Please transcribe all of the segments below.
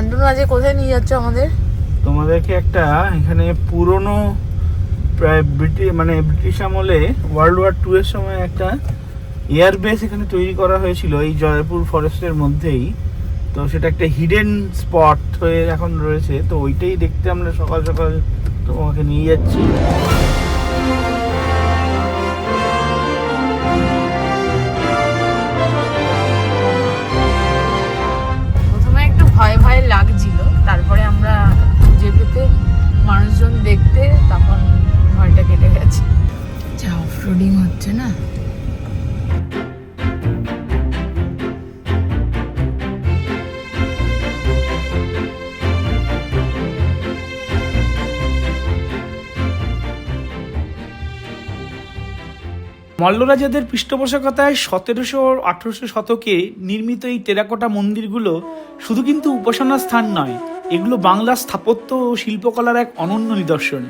আন্দোলন আজকে কোথায় নিয়ে যাচ্ছ আমাদের? তোমাদেরকে একটা এখানে পুরনো প্রায় ব্রিটিশ আমলে ওয়ার্ল্ড ওয়ার 2 এর সময় একটা এয়ার বেস এখানে তৈরি করা হয়েছিল এই জয়পুর ফরেস্টের মধ্যেই। তো সেটা একটা হিডেন স্পট হয়ে এখন রয়েছে, তো ওইটাই দেখতে আমরা সকাল সকাল তোমাকে নিয়ে যাচ্ছি। প্রথমে একটু ভয় ভয় লাগছিল, তারপরে আমরা খুঁজে পেতে মানুষজন দেখতে তখন ভয়টা কেটে গেছে। যা অফরোডিং হচ্ছে না। মল্লরাজাদের পৃষ্ঠপোষকতায় 1700-1800 শতকে নির্মিত এই টেরাকোটা মন্দিরগুলো শুধু কিন্তু উপাসনা স্থান নয়, এগুলো বাংলার স্থাপত্য ও শিল্পকলার এক অনন্য নিদর্শন।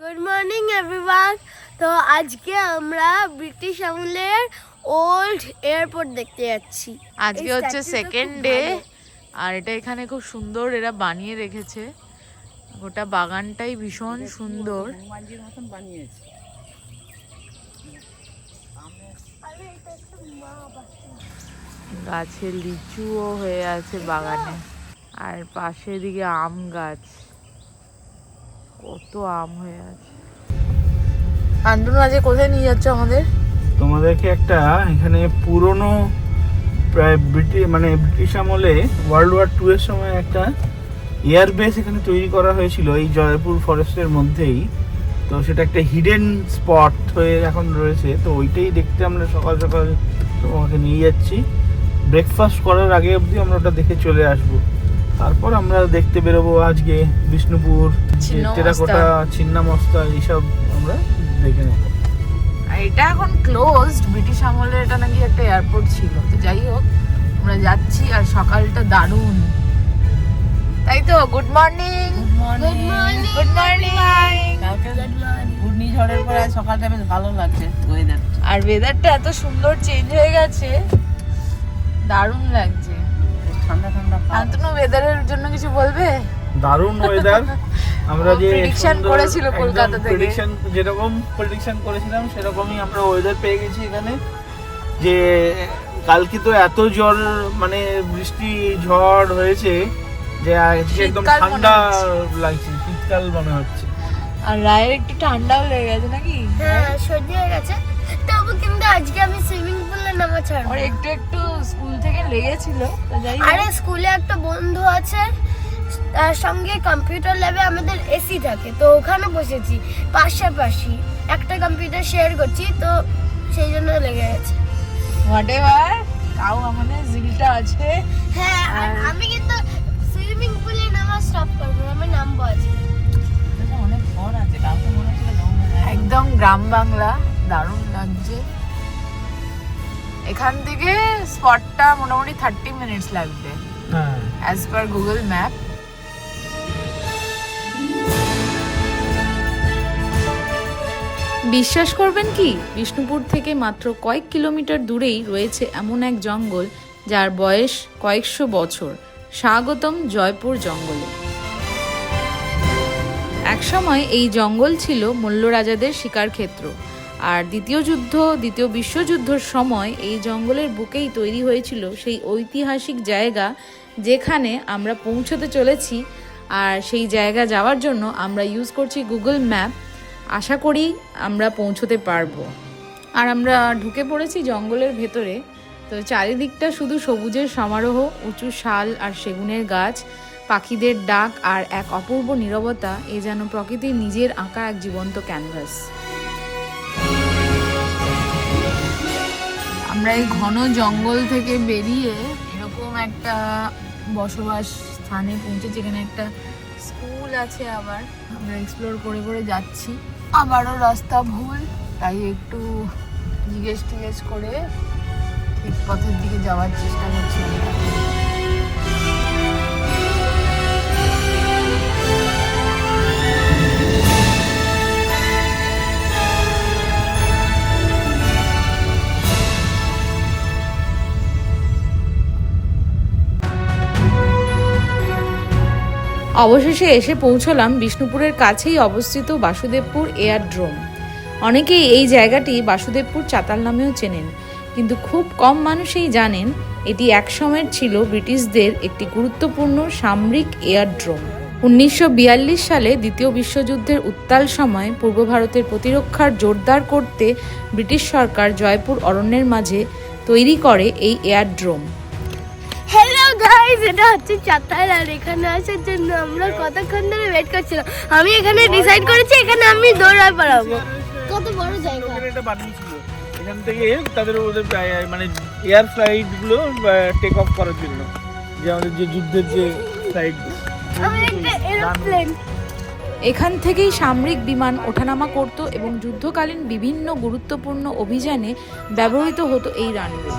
Good morning everyone. তো আজকে আমরা ব্রিটিশ আমলের ওল্ড এয়ারপোর্ট দেখতে যাচ্ছি। আজকে হচ্ছে সেকেন্ড ডে, আর এটা এখানে খুব সুন্দর এরা বানিয়ে রেখেছে। গোটা বাগানটাই ভীষণ সুন্দর। গাছে লিচুও হয়ে আছে বাগানে, আর পাশের দিকে আম গাছ, কত আম হয়ে আছে। আন্দোলন আজকে কোথায় নিয়ে যাচ্ছ আমাদের? তোমাদেরকে একটা এখানে পুরনো প্রায় ব্রিটিশ আমলে ওয়ার্ল্ড ওয়ার 2 এর সময় একটা এয়ার বেস এখানে তৈরি করা হয়েছিল এই জয়পুর ফরেস্টের মধ্যেই। তো সেটা একটা হিডেন স্পট হয়ে এখন রয়েছে, তো ওইটাই দেখতে আমরা সকাল সকাল তোমাকে নিয়ে যাচ্ছি। ব্রেকফাস্ট করার আগে অবধি আমরা ওটা দেখে চলে আসব, তারপর আমরা দেখতে বেরোবো আজকে বিষ্ণুপুর, টেরাকোটা, ছিন্নামস্তা, এইসব আমরা দেখে নেব। এটা এখন ক্লোজড, ব্রিটিশ আমলে এটা নাকি একটা এয়ারপোর্ট ছিল। তো যাই হোক, আমরা যাচ্ছি, আর সকালটা দারুণ, তাই তো? Good morning. Good morning. ঘূর্ণিঝড়ের পরে সকালটা বেশ ভালো লাগছে ওয়েদার, আর ওয়েদারটা এত সুন্দর চেঞ্জ হয়ে গেছে, দারুণ লাগছে। ঠান্ডা ঠান্ডা। আন্তনু, ওয়েদারের জন্য কিছু বলবে? দারুণ ওয়েদার। আমরা যে প্রেডিকশন করেছিল কলকাতা থেকে, যেরকম প্রেডিকশন করেছিলাম সেরকমই আমরা ওয়েদার পেয়ে গেছি এখানে। যে কালকে তো এত ঝড়, বৃষ্টি ঝড় হয়েছে যে আজকে একদম ঠান্ডা লাগছে, শীতকাল মনে হচ্ছে। আর রায়ের একটু ঠান্ডাও লেগে গেছে নাকি? হ্যাঁ, সর্দি হয়ে গেছে। তবু কিন্তু আজকে আমি সুইমিং পুলে নামা ছাড়বো। আর একটু একটু স্কুল থেকে লেগেছিল। তো যাই হোক, আরে স্কুলে একটা বন্ধু আছে, তার সঙ্গে কম্পিউটার ল্যাবে আমাদের এসি থাকে, তো ওখানে বসেছি পাশাপাশি, একটা কম্পিউটার শেয়ার করছি, তো সেই জন্য লেগে গেছে। হোয়াটএভার, তাও আমাদের জিলটা আছে। হ্যাঁ, আর আমি কিন্তু সুইমিং পুলে নামা স্টপ করবো, আমি নামবো আজকে। অনেক ঘর আছে, কালকে মনে হচ্ছিল একদম গ্রাম বাংলা, দারুণ লাগছে। এখান থেকে স্পটটা মোটামুটি 30 মিনিটস লাগবে অ্যাজ পার গুগল ম্যাপ। বিশ্বাস করবেন কি, বিষ্ণুপুর থেকে মাত্র কয়েক কিলোমিটার দূরেই রয়েছে এমন এক জঙ্গল যার বয়স কয়েকশো বছর। স্বাগতম জয়পুর জঙ্গলে। একসময় এই জঙ্গল ছিল মল্ল রাজাদের শিকার ক্ষেত্র, আর দ্বিতীয় বিশ্বযুদ্ধের সময় এই জঙ্গলের বুকেই তৈরি হয়েছিল সেই ঐতিহাসিক জায়গা যেখানে আমরা পৌঁছতে চলেছি। আর সেই জায়গা যাওয়ার জন্য আমরা ইউজ করছি গুগল ম্যাপ। আশা করি আমরা পৌঁছতে পারবো। আর আমরা ঢুকে পড়েছি জঙ্গলের ভেতরে। তো চারিদিকটা শুধু সবুজের সমারোহ, উঁচু শাল আর সেগুনের গাছ, পাখিদের ডাক আর এক অপূর্ব নীরবতা। এ যেন প্রকৃতির নিজের আঁকা এক জীবন্ত ক্যানভাস। আমরা এই ঘন জঙ্গল থেকে বেরিয়ে এরকম একটা বসবাস স্থানে পৌঁছেছি, যেখানে একটা স্কুল আছে। আবার আমরা এক্সপ্লোর করে করে যাচ্ছি, আবারও রাস্তা ভুল, তাই একটু জিজ্ঞেস টিজ্ঞেস করে ঠিক পথের দিকে যাওয়ার চেষ্টা করছি আমরা। অবশেষে এসে পৌঁছলাম বিষ্ণুপুরের কাছেই অবস্থিত বাসুদেবপুর এয়ারড্রোম। অনেকেই এই জায়গাটি বাসুদেবপুর চাতাল নামেও চেনেন, কিন্তু খুব কম মানুষই জানেন এটি একসময়ের ছিল ব্রিটিশদের একটি গুরুত্বপূর্ণ সামরিক এয়ারড্রোম। 1942 সালে দ্বিতীয় বিশ্বযুদ্ধের উত্তাল সময় পূর্ব ভারতের প্রতিরক্ষার জোরদার করতে ব্রিটিশ সরকার জয়পুর অরণ্যের মাঝে তৈরি করে এই এয়ারড্রোম। হ্যালো গাইস, এটা হচ্ছে চাতাল, আর এখানে আসার জন্য আমরা কতক্ষণ ধরে ওয়েট করছিলাম। আমি এখানে ডিসাইড করেছি এখানে আমি দৌড়ায় পালাবো। কত বড় জায়গা। এটা বানিয়েছিল এখান থেকে তাদের ওদের মানে এয়ার ফ্লাইট গুলো টেক অফ করার জন্য, যে আমাদের যে যুদ্ধের যে ফ্লাইট, আমি একটা এরোপ্লেন। এখান থেকেই সামরিক বিমান ওঠানামা করত এবং যুদ্ধকালীন বিভিন্ন গুরুত্বপূর্ণ অভিযানে ব্যবহৃত হতো এই রানওয়ে।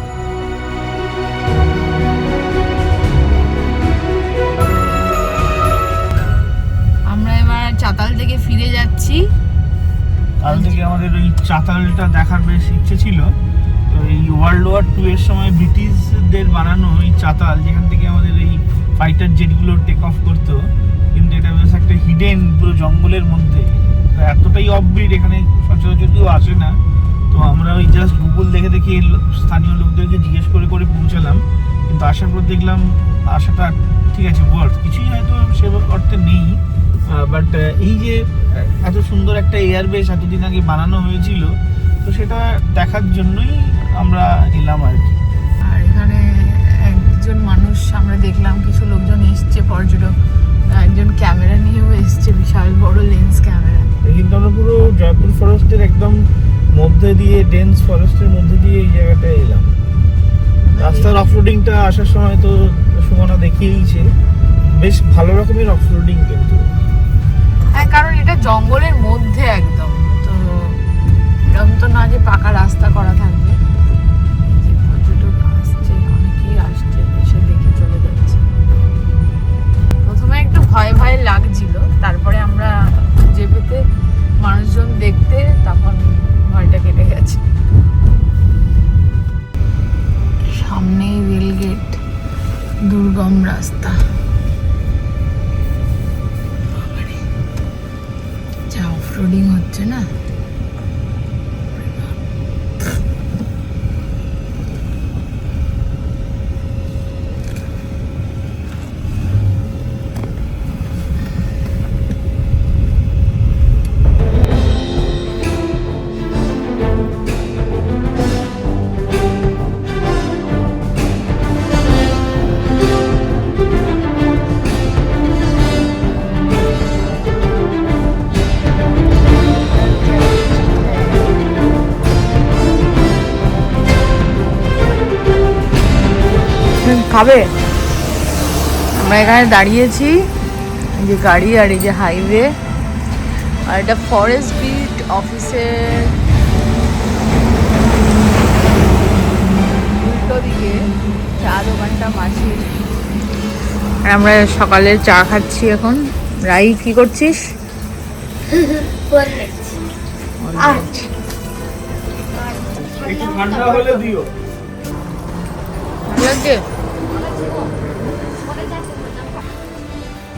আমরা এবার চাতাল থেকে ফিরে যাচ্ছি। কাল থেকে আমাদের ওই চাতালটা দেখার বেশ ইচ্ছে ছিল। তো এই ওয়ার্ল্ড ওয়ার 2 এর সময় ব্রিটিশদের বানানো এই চাতাল, যেখান থেকে আমাদের এই ফাইটার জেটগুলো টেক অফ করতো, কিন্তু এটা বেশ একটা হিডেন পুরো জঙ্গলের মধ্যে, তো এতটাই অফবিট, এখানে সচরাচর কেউ আসে না। তো আমরা ওই জাস্ট গুগল দেখে দেখে স্থানীয় লোকদেরকে জিজ্ঞেস করে করে পৌঁছালাম, কিন্তু আসার পর দেখলাম আসাটা ঠিক আছে, ওয়ার্থ কিছুই হয়তো সে অর্থে নেই, বাট এই যে এত সুন্দর একটা এয়ারবেস এতদিন আগে বানানো হয়েছিল, তো সেটা দেখার জন্যই আমরা এলাম আর কি। আর এখানে একজন মানুষ আমরা দেখলাম, কিছু লোকজন এসছে পর্যটক, একজন ক্যামেরা নিয়েও এসছে, বিশাল বড় লেন্স ক্যামেরা। কিন্তু আমরা পুরো জয়পুর ফরেস্টের একদম মধ্যে দিয়ে, ডেন্স ফরেস্টের মধ্যে দিয়ে এই জায়গাটায় এলাম। রাস্তার অফরোডিংটা আসার সময় তো সুমনা দেখিয়েইছে, বেশ ভালো রকমের অফরোডিং কিন্তু। হ্যাঁ, কারণ এটা জঙ্গলের মধ্যে একদম, তো এরকম তো না যে পাকা রাস্তা করা থাকবে। যে পর্যটক আসছে, অনেকেই আসছে, এসে দেখে চলে যাচ্ছে। প্রথমে একটু ভয় ভয় লাগছিল, তারপরে আমরা যে পেতে মানুষজন দেখতে, তখন ভয়টা কেটে গেছে। সামনেই রেলগেট, দুর্গম রাস্তা। যা অফরোডিং হচ্ছে না। খাবে? আমরা এখানে দাঁড়িয়েছি, এই যে গাড়ি আর এই যে হাইওয়ে, আর এটা ফরেস্ট বিট অফিসের উল্টো দিকে চা দোকানটা মাঝে। আর আমরা সকালে চা খাচ্ছি এখন। রাই, কি করছিস? একটু ঠান্ডা হলে দিও। ভালো লাগছে?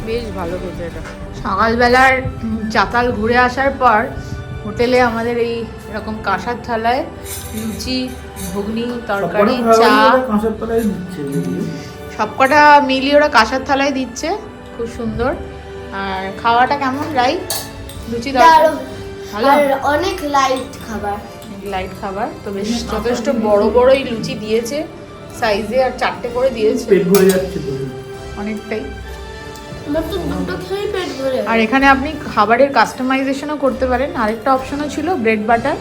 বেশ ভালো খেতে এটা। সকালবেলার চাতাল ঘুরে আসার পর হোটেলে আমাদের এই এরকম কাঁসার থালায় লুচি, ঘুগনি, তরকারি, চা, সবকটা মিলিয়ে ওরা কাঁসার থালায় দিচ্ছে, খুব সুন্দর। আর খাওয়াটা কেমন রাই? লুচি তরকারি ভালো, অনেক লাইট খাবার। লাইট খাবার তো বেশ যথেষ্ট বড় বড়ই লুচি দিয়েছে সাইজে, আর 4টে করে দিয়েছে, পেট ভরে যাচ্ছে তো অনেকটাই। আমার তো দুটো খেয়েই পেট ভরে। আর এখানে আপনি খাবারের কাস্টমাইজেশনও করতে পারেন। আরেকটা অপশনও ছিল ব্রেড বাটার,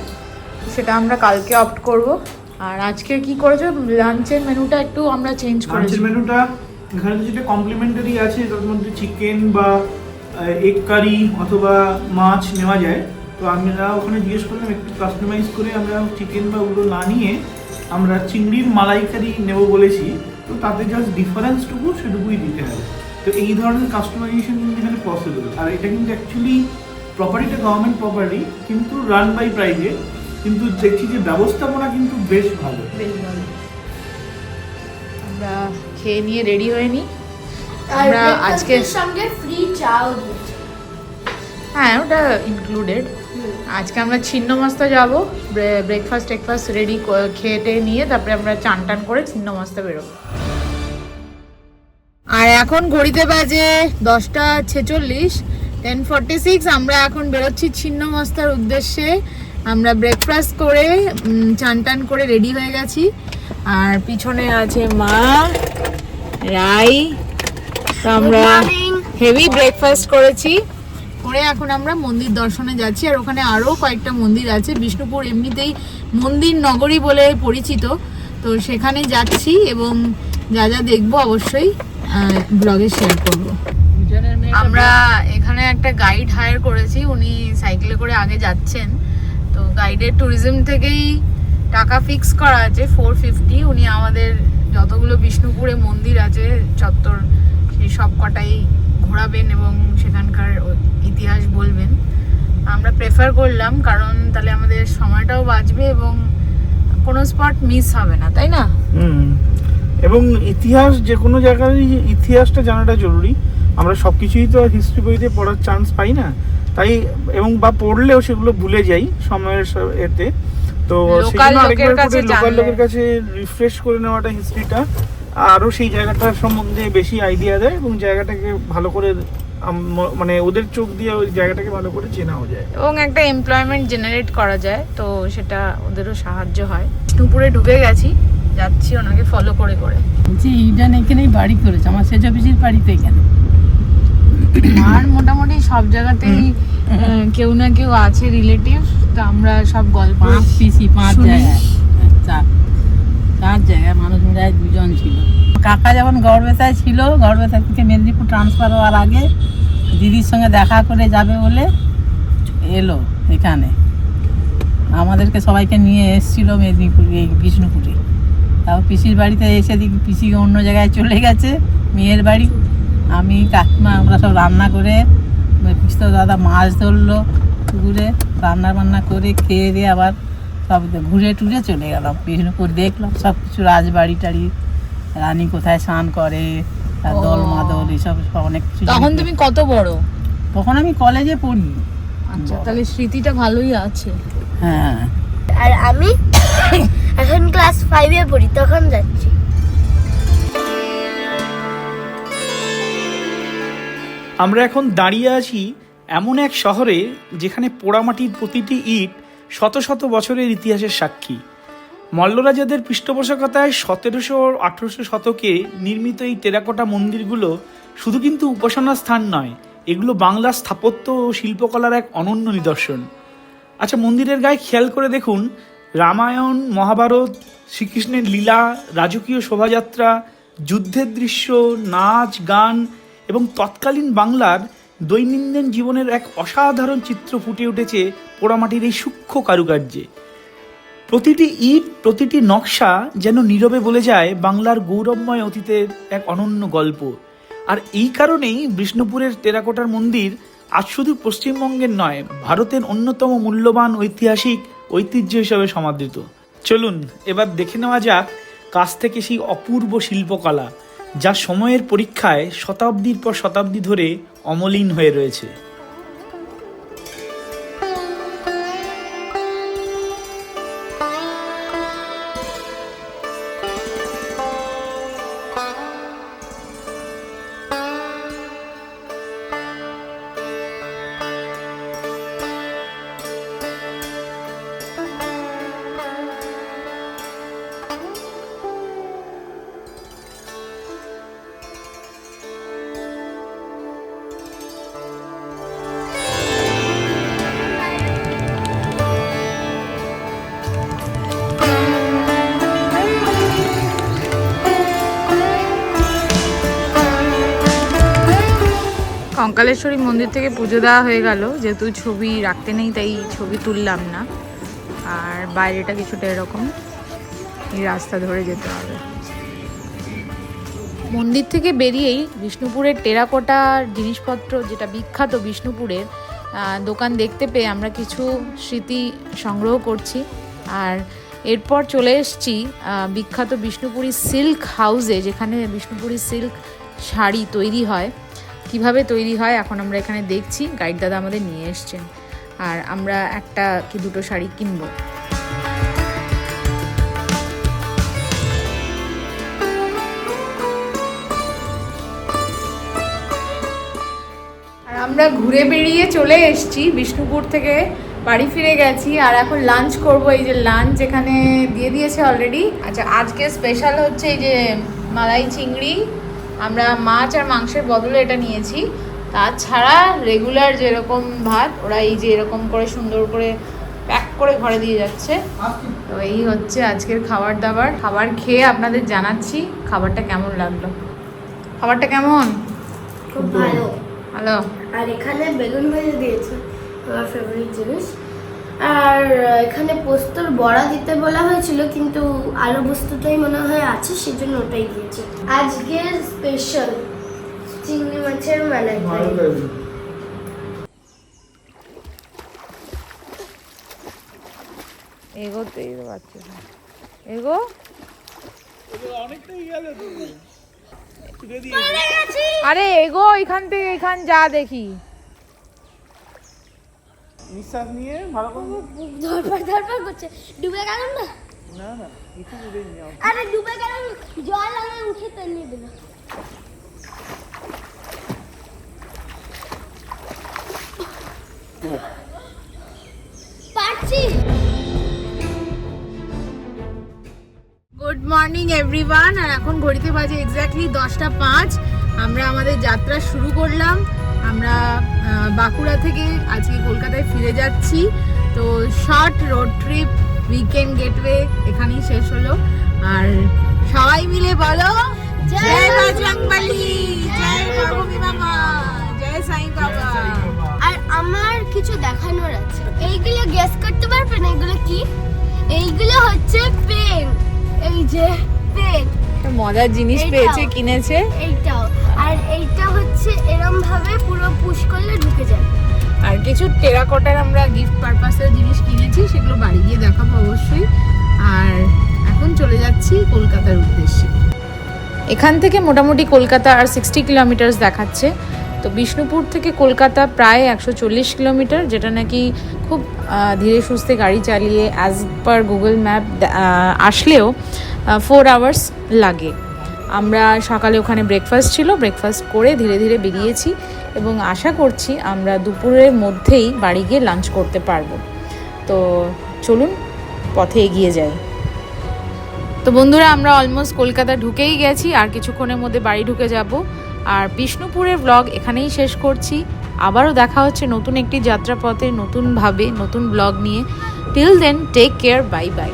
সেটা আমরা কালকে অপ্ট করব। আর আজকে কি করেছো, লাঞ্চের মেনুটা একটু আমরা চেঞ্জ করেছি। লাঞ্চের মেনুটা এখানে যেটা কমপ্লিমেন্টারি আছে, তার মধ্যে চিকেন বা এগ কারি অথবা মাছ নেওয়া যায়। তো আমরা ওখানে জিজ্ঞেস করলাম একটু কাস্টমাইজ করে আমরা চিকেন বা ওগুলো না নিয়ে আমরা চিংড়ির মালাইকারি নেব বলেছি। তো তাতে জাস্ট ডিফারেন্সটুকু সেটুকুই দিতে হবে। তো এই ধরনের কাস্টমাইজেশন কিন্তু এখানে পসিবল। আর এটা কিন্তু অ্যাকচুয়ালি প্রপার্টিটা গভর্নমেন্ট প্রপার্টি, কিন্তু রান বাই প্রাইভেট, কিন্তু দেখছি যে ব্যবস্থাপনা কিন্তু বেশ ভালো। বেশ ভালো। আমরা খেয়ে নিয়ে রেডি হয়ে নিই, আমরা আজকে সঙ্গে ফ্রি চাও দিয়েছে। হ্যাঁ ওটা ইনক্লুডেড। আজকে আমরা ছিন্নমস্তা যাব, ব্রেকফাস্ট টেকফাস্ট রেডি খেয়ে নিয়ে তারপরে আমরা চান টান করে ছিন্নমস্তা বেরোবো। আর এখন ঘড়িতে বাজে 10:46, 10:46। আমরা এখন বেরোচ্ছি ছিন্নমস্তার উদ্দেশ্যে। আমরা ব্রেকফাস্ট করে চান টান করে রেডি হয়ে গেছি। আর পিছনে আছে মা, রাই। তো আমরা হেভি ব্রেকফাস্ট করেছি, করে এখন আমরা মন্দির দর্শনে যাচ্ছি। আর ওখানে আরও কয়েকটা মন্দির আছে। বিষ্ণুপুর এমনিতেই মন্দির নগরী বলে পরিচিত, তো সেখানে যাচ্ছি এবং যা যা দেখবো অবশ্যই ব্লগে শেয়ার করব। আমরা এখানে একটা গাইড হায়ার করেছি, উনি সাইকেলে করে আগে যাচ্ছেন। তো গাইডের ট্যুরিজম থেকেই টাকা ফিক্স করা আছে 450। উনি আমাদের যতগুলো বিষ্ণুপুরে মন্দির আছে চত্বর সেই সব কটাই ঘোরাবেন এবং সেখানকার ইতিহাস বলবেন। আমরা প্রেফার করলাম, কারণ তাহলে আমাদের সময়টাও বাঁচবে এবং কোনো স্পট মিস হবে না, তাই না? এবং ইতিহাস, যে কোনো জায়গার ইতিহাসটা জানাটা জরুরি। আমরা সবকিছুই তো হিস্ট্রি বইতে পড়ার চান্স পাই না, তাই এবং বা পড়লেও সেগুলো ভুলে যাই সময়ের এতে। তো লোকাল লোকের কাছে রিফ্রেশ করে নেওয়াটা হিস্ট্রিটা আরও সেই জায়গাটার সম্বন্ধে বেশি আইডিয়া দেয় এবং জায়গাটাকে ভালো করে মানে ওদের চোখ দিয়ে ওই জায়গাটাকে ভালো করে চেনাও যায় এবং একটা এমপ্লয়মেন্ট জেনারেট করা যায়, তো সেটা ওদেরও সাহায্য হয়। বিষ্ণুপুরে ঢুকে গেছি, যাচ্ছি ওনাকে ফলো করে করে। বলছি ইডান এখানেই বাড়ি করেছে, আমার সেজ অফিসের বাড়িতে এখানে। আর মোটামুটি সব জায়গাতেই কেউ না কেউ আছে রিলেটিভ, তো আমরা সব গল্প 5 জায়গায়, 4 জায়গায় মানুষ মিলায় 2 জন ছিল। কাকা যখন গড়বেতায় ছিল, গড়বেতা থেকে মেদিনীপুর ট্রান্সফার হওয়ার আগে দিদির সঙ্গে দেখা করে যাবে বলে এলো এখানে। আমাদেরকে সবাইকে নিয়ে এসেছিল মেদিনীপুর, এই বিষ্ণুপুরে। তারপর পিসির বাড়িতে এসে দেখি পিসি অন্য জায়গায় চলে গেছে, মেয়ের বাড়ি। আমি কাকিমা আমরা সব রান্না করে, পিসতো দাদা মাছ ধরলো পুকুরে, রান্না করে খেয়ে দিয়ে আবার সব ঘুরে টুরে চলে গেলাম বিষ্ণুপুর। দেখলাম সব কিছু, রাজবাড়ি টাড়ি, রানী কোথায় স্নান করে, দল মাদল এসব অনেক কিছু। তখন তুমি কত বড়? তখন আমি কলেজে পড়ি। আচ্ছা, তাহলে স্মৃতিটা ভালোই আছে। হ্যাঁ। আর আমি এখন ক্লাস 5-এ পড়ি, তখন যাচ্ছি। আমরা এখন দাঁড়িয়ে আছি এমন এক শহরে যেখানে পোড়ামাটির প্রতিটি ইট শত শত বছরের ইতিহাসের সাক্ষী। মল্লরাজাদের পৃষ্ঠপোষকতায় 1700-1800 শতকে নির্মিত এই টেরাকোটা মন্দিরগুলো শুধু কিন্তু উপাসনার স্থান নয়, এগুলো বাংলার স্থাপত্য ও শিল্পকলার এক অনন্য নিদর্শন। আচ্ছা, মন্দিরের গায়ে খেয়াল করে দেখুন, রামায়ণ, মহাভারত, শ্রীকৃষ্ণের লীলা, রাজকীয় শোভাযাত্রা, যুদ্ধের দৃশ্য, নাচ, গান এবং তৎকালীন বাংলার দৈনন্দিন জীবনের এক অসাধারণ চিত্র ফুটে উঠেছে পোড়ামাটির এই সূক্ষ্ম কারুকার্যে। প্রতিটি ইট, প্রতিটি নকশা যেন নীরবে বলে যায় বাংলার গৌরবময় অতীতের এক অনন্য গল্প। আর এই কারণেই বিষ্ণুপুরের টেরাকোটার মন্দির আজ শুধু পশ্চিমবঙ্গের নয়, ভারতের অন্যতম মূল্যবান ঐতিহাসিক ঐতিহ্য হিসাবে সমাদৃত। চলুন এবার দেখে নেওয়া যাক কাছ থেকে সেই অপূর্ব শিল্পকলা, যা সময়ের পরীক্ষায় শতাব্দীর পর শতাব্দী ধরে অমলিন হয়ে রয়েছে। কঙ্কালেশ্বরী মন্দির থেকে পুজো দেওয়া হয়ে গেল, যেহেতু ছবি রাখতে নেই তাই ছবি তুললাম না। আর বাইরেটা কিছুটা এরকম, এই রাস্তা ধরে যেতে হবে। মন্দির থেকে বেরিয়েই বিষ্ণুপুরের টেরাকোটার জিনিসপত্র, যেটা বিখ্যাত বিষ্ণুপুরের, দোকান দেখতে পেয়ে আমরা কিছু স্মৃতি সংগ্রহ করছি। আর এরপর চলে এসেছি বিখ্যাত বিষ্ণুপুরি সিল্ক হাউসে, যেখানে বিষ্ণুপুরি সিল্ক শাড়ি তৈরি হয়। কিভাবে তৈরি হয় এখন আমরা এখানে দেখছি, গাইড দাদা আমাদের নিয়ে এসছেন, আর আমরা একটা কি দুটো শাড়ি কিনবো। আর আমরা ঘুরে বেরিয়ে চলে এসেছি, বিষ্ণুপুর থেকে বাড়ি ফিরে গেছি, আর এখন লাঞ্চ করব। এই যে লাঞ্চ এখানে দিয়ে দিয়েছে অলরেডি। আচ্ছা, আজকে স্পেশাল হচ্ছে এই যে মালাই চিংড়ি, আমরা মাছ আর মাংসের বদলে এটা নিয়েছি। তাছাড়া রেগুলার যেরকম ভাত, ওরা এই যে এরকম করে সুন্দর করে প্যাক করে ঘরে দিয়ে যাচ্ছে। তো এই হচ্ছে আজকের খাবার দাবার। খাবার খেয়ে আপনাদের জানাচ্ছি খাবারটা কেমন লাগলো। খাবারটা কেমন? খুব ভালো। হ্যালো। আর এখানে বেগুন ভেজে দিয়েছে, আমার ফেভারিট জিনিস। আর এখানে পোস্তর বড়া দিতে বলা হয়েছিল, কিন্তু আলু পোস্তটাই মনে হয় আছে, সেজন্য ওটাই দিয়েছে। আজকের স্পেশাল চিংড়ি মাছের মালাইকারি। এগোতেই পারছি না, এগো। আরে এগো, এখান থেকে এখান যা দেখি। নিঃশ্বাস নিয়ে ভালো করে। ধরপড় করছে। ডুবে গেল না? না না, কিছু উড়ে নিয়ে আও। আরে ডুবে গেল, জল আমি উঠে টেনে দিল। পারছি। Good morning everyone. আর এখন ঘড়িতে বাজে এক্স্যাক্টলি 10:05। আমরা আমাদের যাত্রা শুরু করলাম। আমরা বাঁকুড়া থেকে আজকে কলকাতায় ফিরে যাচ্ছি। তো short road trip, weekend gateway এখানেই শেষ হলো। আর সবাই মিলে বলো জয় বজরংবলী, জয় বাবুমি মামা, জয় সাই বাবা। আর আমার কিছু দেখানোর আছে। এইগুলো গেস করতে পারবেন এগুলো কি? এইগুলো হচ্ছে পেন। এই যে পেন, মজার জিনিস এইটাও। পেয়েছে, কিনেছে। এইটাও। আর এইটা হচ্ছে এরম ভাবে পুরো পুশ করলে ঢুকে যায়। আর কিছু টেরাকোটার আমরা গিফট পারপাসের জিনিস কিনেছি, সেগুলো বাড়ি গিয়ে দেখাবো অবশ্যই। আর এখন চলে যাচ্ছি কলকাতার উদ্দেশ্যে। এখান থেকে মোটামুটি কলকাতা আর 60 কিলোমিটার দেখাচ্ছে। তো বিষ্ণুপুর থেকে কলকাতা প্রায় 140 কিলোমিটার, যেটা নাকি খুব ধীরে সুস্থে গাড়ি চালিয়ে অ্যাজ পার গুগল ম্যাপ আসলেও 4 আওয়ার্স লাগে। আমরা সকালে ওখানে ব্রেকফাস্ট ছিল, ব্রেকফাস্ট করে ধীরে ধীরে বেরিয়েছি এবং আশা করছি আমরা দুপুরের মধ্যেই বাড়ি গিয়ে লাঞ্চ করতে পারবো। তো চলুন পথে এগিয়ে যাই। তো বন্ধুরা, আমরা অলমোস্ট কলকাতা ঢুকেই গেছি, আর কিছুক্ষণের মধ্যে বাড়ি ঢুকে যাব। আর বিষ্ণুপুরের ব্লগ এখানেই শেষ করছি। আবারও দেখা হচ্ছে নতুন একটি যাত্রাপথে, নতুনভাবে নতুন ব্লগ নিয়ে। Till then, take care, bye by.